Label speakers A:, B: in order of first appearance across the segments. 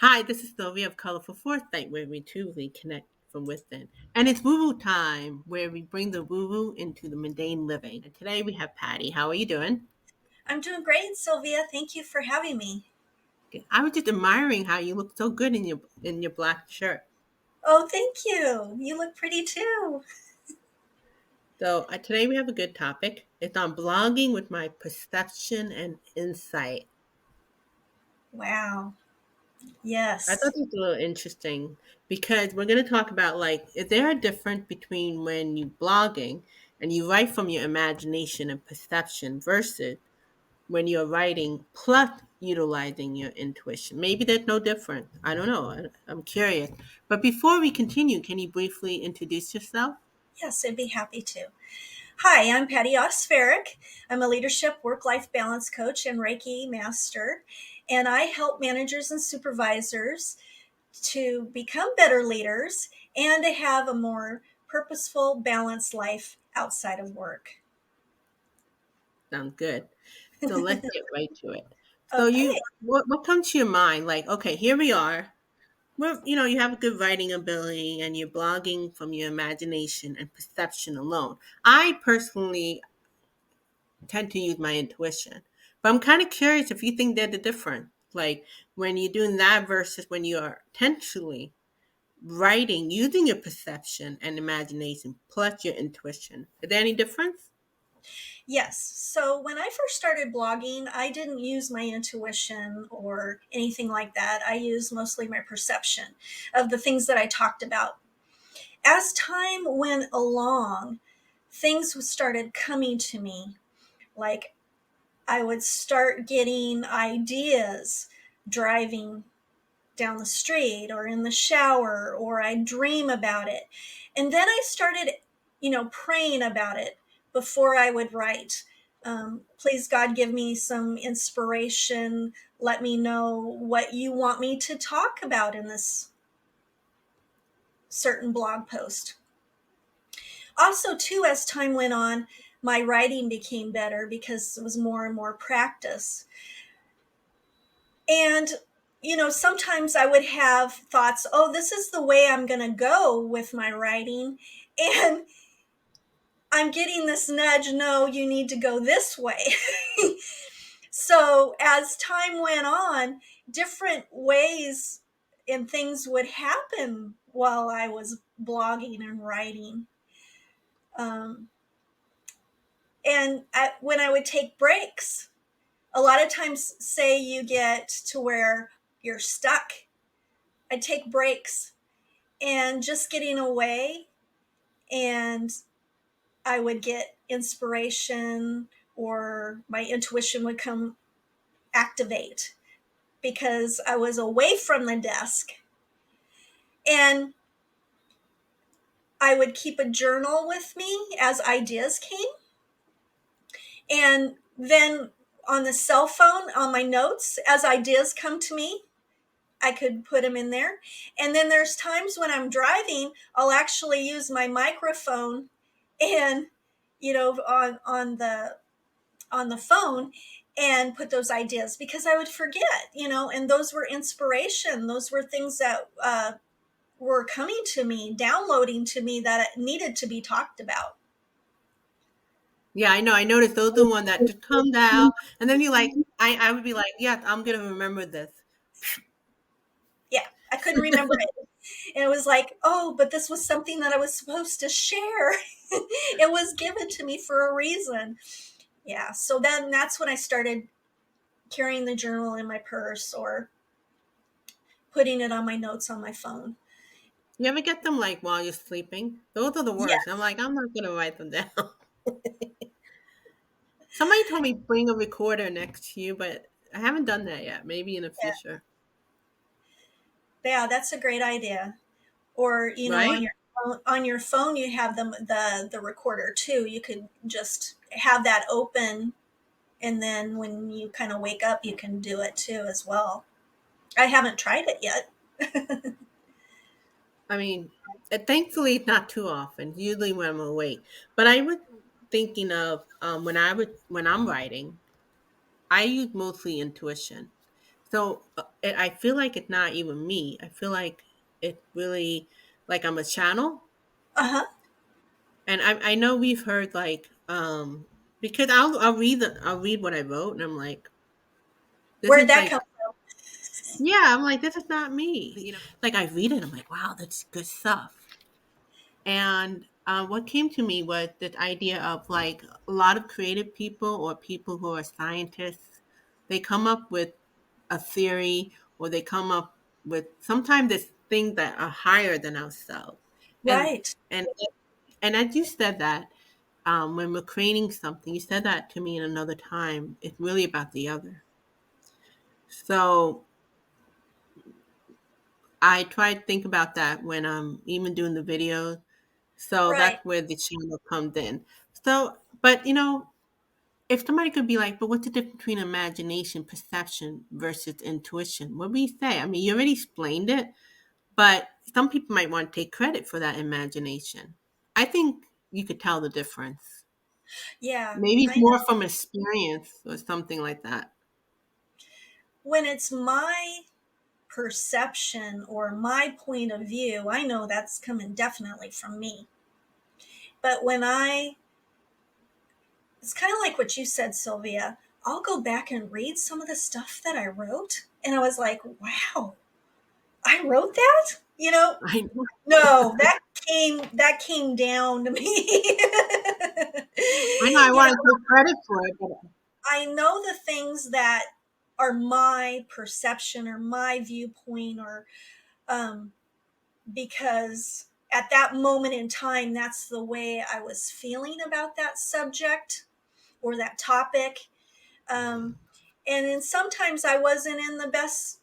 A: Hi, this is Sylvia of Colorful Foresight, where we truly connect from within. And it's woo woo time, where we bring the woo woo into the mundane living. And today we have Patty. How are you doing?
B: I'm doing great, Sylvia. Thank you for having me.
A: I was just admiring how you look so good in your black shirt.
B: Oh, thank you. You look pretty too.
A: So today we have a good topic. It's on blogging with my perception and insight.
B: Wow.
A: I thought
B: Yes.
A: this was a little interesting because we're going to talk about is there a difference between when you blogging and you write from your imagination and perception versus when you're writing plus utilizing your intuition? Maybe there's no difference. I don't know. I'm curious. But before we continue, can you briefly introduce yourself?
B: Yes, I'd be happy to. Hi, I'm Patti Oskvarek. I'm a leadership work life balance coach and Reiki master, and I help managers and supervisors to become better leaders and to have a more purposeful, balanced life outside of work.
A: Sounds good. So let's get right to it. So
B: Okay.
A: what comes to your mind? Like, okay, here we are. Well, you have a good writing ability and you're blogging from your imagination and perception alone. I personally tend to use my intuition, but I'm kind of curious if you think they're the difference. Like when you're doing that versus when you are intentionally writing using your perception and imagination plus your intuition. Is there any difference?
B: Yes. So when I first started blogging, I didn't use my intuition or anything like that. I used mostly my perception of the things that I talked about. As time went along, things started coming to me. Like I would start getting ideas driving down the street or in the shower, or I'd dream about it. And then I started, praying about it before I would write. Please, God, give me some inspiration. Let me know what you want me to talk about in this certain blog post. Also, too, as time went on, my writing became better because it was more and more practice. And, sometimes I would have thoughts, oh, this is the way I'm going to go with my writing. And I'm getting this nudge, no, you need to go this way. So as time went on, different ways and things would happen while I was blogging and writing. Um, when I would take breaks, a lot of times, say you get to where you're stuck, I'd take breaks and just getting away, and I would get inspiration or my intuition would come activate because I was away from the desk. And I would keep a journal with me as ideas came. And then on the cell phone, on my notes, as ideas come to me, I could put them in there. And then there's times when I'm driving, I'll actually use my microphone and on the phone and put those ideas because I would forget, and those were inspiration. Those were things that were coming to me, downloading to me that it needed to be talked about.
A: Yeah, I know. I noticed those are the one that just come down, and then you like, I would be like, yes, I'm gonna remember this.
B: Yeah, I couldn't remember it. And it was like, oh, but this was something that I was supposed to share. It was given to me for a reason. Yeah, so then that's when I started carrying the journal in my purse or putting it on my notes on my phone.
A: You ever get them like while you're sleeping? Those are the worst. I'm
B: Yes.
A: like, I'm not gonna write them down. Somebody told me bring a recorder next to you, but I haven't done that yet. Maybe in the
B: Yeah,
A: future,
B: yeah, that's a great idea. Or
A: right?
B: on your phone you have the recorder too. You could just have that open, and then when you kind of wake up you can do it too as well. I haven't tried it yet.
A: I mean, thankfully, not too often. Usually when I'm awake. But I was thinking of when I'm writing, I use mostly intuition. So I feel like it's not even me. I feel like it really, like I'm a channel.
B: Uh huh.
A: And I know we've heard like, because I'll read what I wrote, and I'm like, this
B: Where'd
A: is
B: that come
A: like, yeah, I'm like, this is not me. Like I read it, I'm like, wow, that's good stuff. And what came to me was this idea of like a lot of creative people or people who are scientists, they come up with a theory, or they come up with sometimes this things that are higher than ourselves. And
B: right?
A: and and as you said that, when we're creating something, you said that to me in another time. It's really about the other. So I try to think about that when I'm even doing the videos. So
B: Right.
A: that's where the channel comes in. So, but if somebody could be like, but what's the difference between imagination, perception versus intuition? What do you say? I mean, you already explained it, but some people might want to take credit for that imagination. I think you could tell the difference.
B: Yeah.
A: Maybe it's
B: I
A: more
B: know.
A: from experience or something like that.
B: When it's my perception or my point of view, I know that's coming definitely from me. But it's kind of like what you said, Sylvia. I'll go back and read some of the stuff that I wrote, and I was like, wow, I wrote that?
A: I know.
B: No, that came down to me.
A: I know. I
B: you know,
A: want to take credit for it, but
B: I know the things that are my perception or my viewpoint or um because at that moment in time that's the way I was feeling about that subject or that topic. Um and then sometimes I wasn't in the best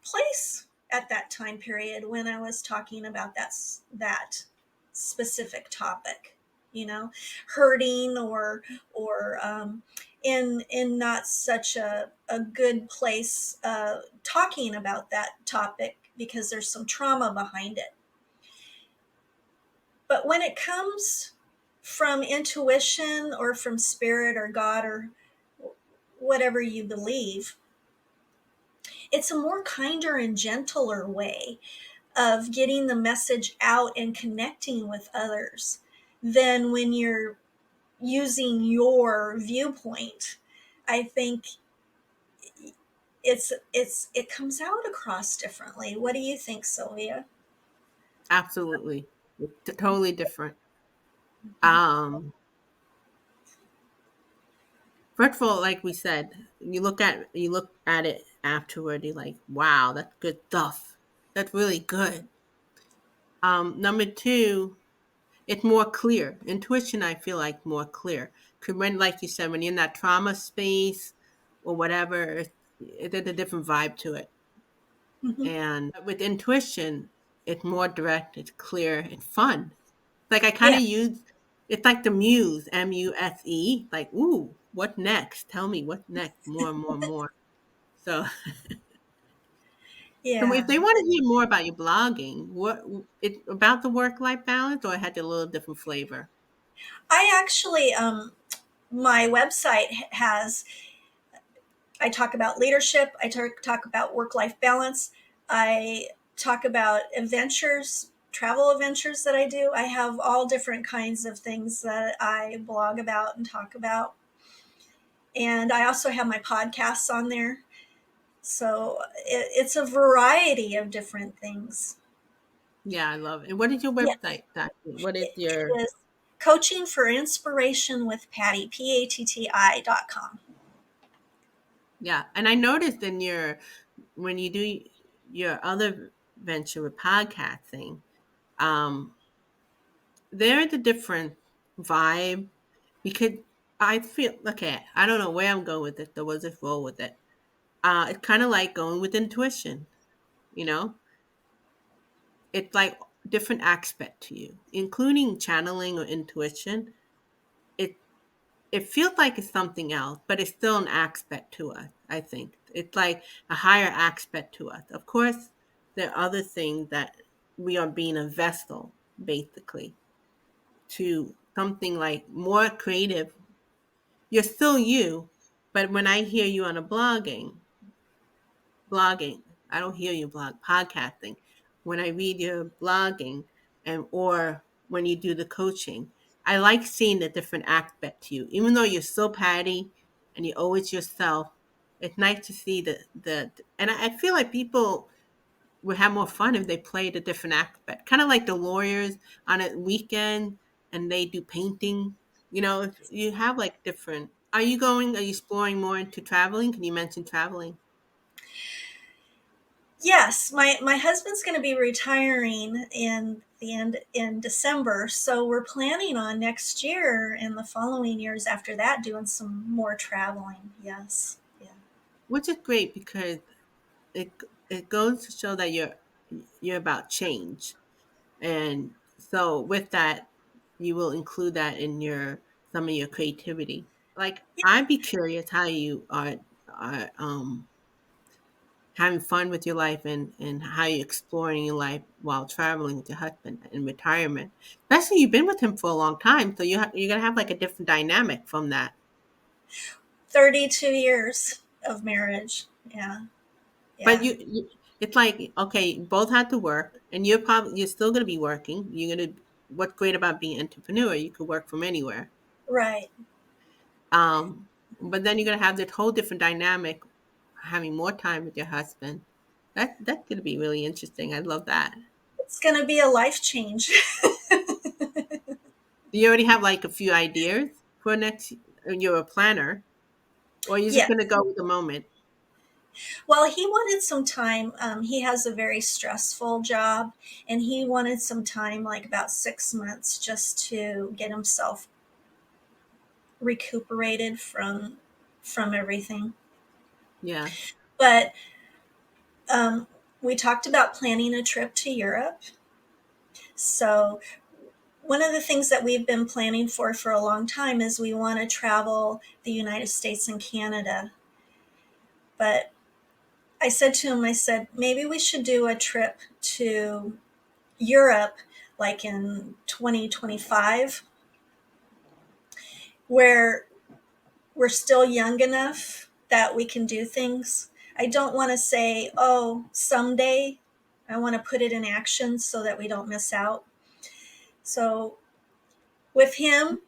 B: place at that time period when I was talking about that specific topic, you know, hurting or in not such a good place talking about that topic because there's some trauma behind it. But when it comes from intuition or from spirit or God or whatever you believe, it's a more kinder and gentler way of getting the message out and connecting with others than when you're using your viewpoint. I think it comes out across differently. What do you think, Sylvia?
A: absolutely, it's totally different.
B: Mhm.
A: Um, First of all, like we said, you look at it afterward. You're like, wow, that's good stuff. That's really good. Number two, it's more clear. Intuition, I feel like more clear. Cause when, like you said, when you're in that trauma space or whatever, there's a different vibe to it.
B: Mhm.
A: And with intuition, it's more direct, it's clear, it's fun. Like I kind
B: Yeah,
A: of use, it's like the muse, Muse, like, ooh, what next? Tell me what's next, more and more and more. So, so if
B: yeah.
A: they want to hear more about your blogging, what it about the work-life balance, or it had a little different flavor?
B: I actually, my website has, I talk about leadership, I talk about work life balance, I talk about adventures, travel adventures that I do. I have all different kinds of things that I blog about and talk about. And I also have my podcasts on there. So it's a variety of different things.
A: Yeah, I love it. And what is your
B: Yeah,
A: website? What is
B: it
A: your
B: is coaching for inspiration with Patti, PATTI.com.
A: yeah? And I noticed in your when you do your other venture with podcasting, um, there's a different vibe because I feel okay. I don't know where I'm going with it. There was a roll with it. It's kind of like going with intuition. You know, it's like different aspect to you, including channeling or intuition. It it feels like it's something else, but it's still an aspect to us. I think it's like a higher aspect to us. Of course, there are other things that we are being a vessel, basically, to something like more creative. You're still you, but when I hear you on a blogging, blogging. I don't hear you podcasting. When I read your blogging and or when you do the coaching, I like seeing the different aspect to you. Even though you're so Patty and you're always yourself, it's nice to see the and I feel like people would have more fun if they played a different aspect. Kind of like the lawyers on a weekend and they do painting. You know, if you have like different. Are you exploring more into traveling? Can you mention traveling?
B: Yes, my husband's going to be retiring in the end in December, so we're planning on next year and the following years after that doing some more traveling. Yes. Yeah.
A: Which is great because it it goes to show that you're about change. And so with that, you will include that in your some of your creativity. Like
B: Yeah.
A: I'd be curious how you are having fun with your life and how you're exploring your life while traveling with your husband in retirement. Especially you've been with him for a long time, so you're gonna have like a different dynamic from that.
B: 32 years of marriage. Yeah.
A: But
B: Yeah.
A: it's like okay, you both had to work, and you're still gonna be working. What's great about being an entrepreneur, you could work from anywhere.
B: Right.
A: Um, but then you're gonna have this whole different dynamic, having more time with your husband. That's gonna be really interesting. I love that.
B: It's going to be a life change.
A: Do you already have like a few ideas for next? You're a planner, or you're just
B: Yeah.
A: gonna go with the moment?
B: Well, he wanted some time. He has a very stressful job, and he wanted some time, like about 6 months, just to get himself recuperated from everything.
A: Yeah.
B: But um, we talked about planning a trip to Europe. So one of the things that we've been planning for a long time is we want to travel the United States and Canada. But I said to him, I said, maybe we should do a trip to Europe like in 2025 where we're still young enough that we can do things. I don't want to say, oh, someday. I want to put it in action so that we don't miss out. So with him,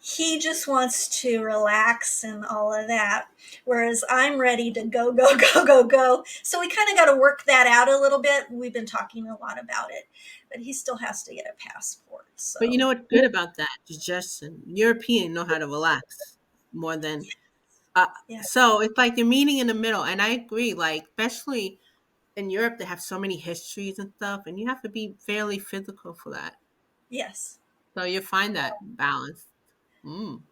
B: he just wants to relax and all of that. Whereas I'm ready to go, go, go, go, go. So we kind of got to work that out a little bit. We've been talking a lot about it, but he still has to get a passport.
A: But you
B: So,
A: know what's good about that? Suggestion. European know how to relax more than uh,
B: yeah,
A: so it's like you're meeting in the middle, and I agree. Like especially in Europe, they have so many histories and stuff, and you have to be fairly physical for that.
B: yes.
A: So you find that balance. Mm.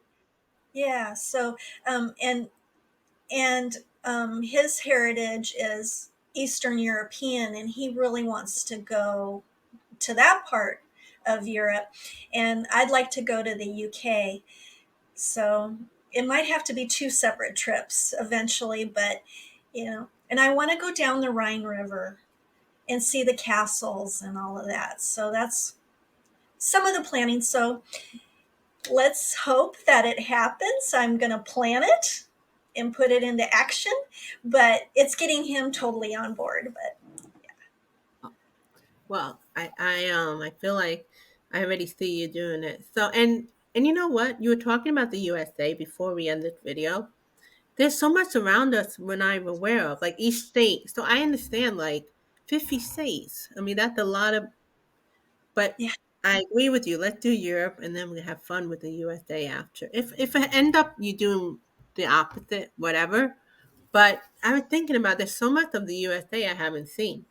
B: Yeah. So, and his heritage is Eastern European, and he really wants to go to that part of Europe. And I'd like to go to the UK. So it might have to be two separate trips eventually, but and I want to go down the Rhine River and see the castles and all of that. So that's some of the planning. So let's hope that it happens. I'm going to plan it and put it into action, but it's getting him totally on board. But
A: Well, I feel like I already see you doing it. So and you know what? You were talking about the USA before we end this video. There's so much around us we're not even aware of, like each state. So I understand like 50 states. I mean that's a lot of but
B: yeah,
A: I agree with you. Let's do Europe and then we have fun with the USA after. If I end up you doing the opposite, whatever. But I was thinking about there's so much of the USA I haven't seen.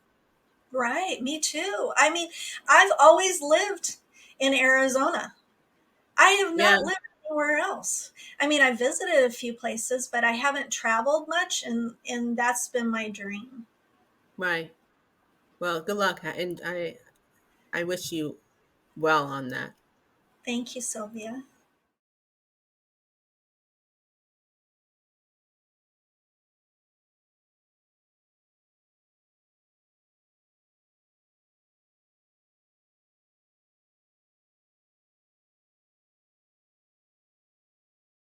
B: right. Me too. I mean, I've always lived in Arizona. I have
A: Yeah,
B: not lived anywhere else. I mean, I visited a few places, but I haven't traveled much, and that's been my dream.
A: right. Well, good luck, and I wish you well on that.
B: Thank you, Sylvia.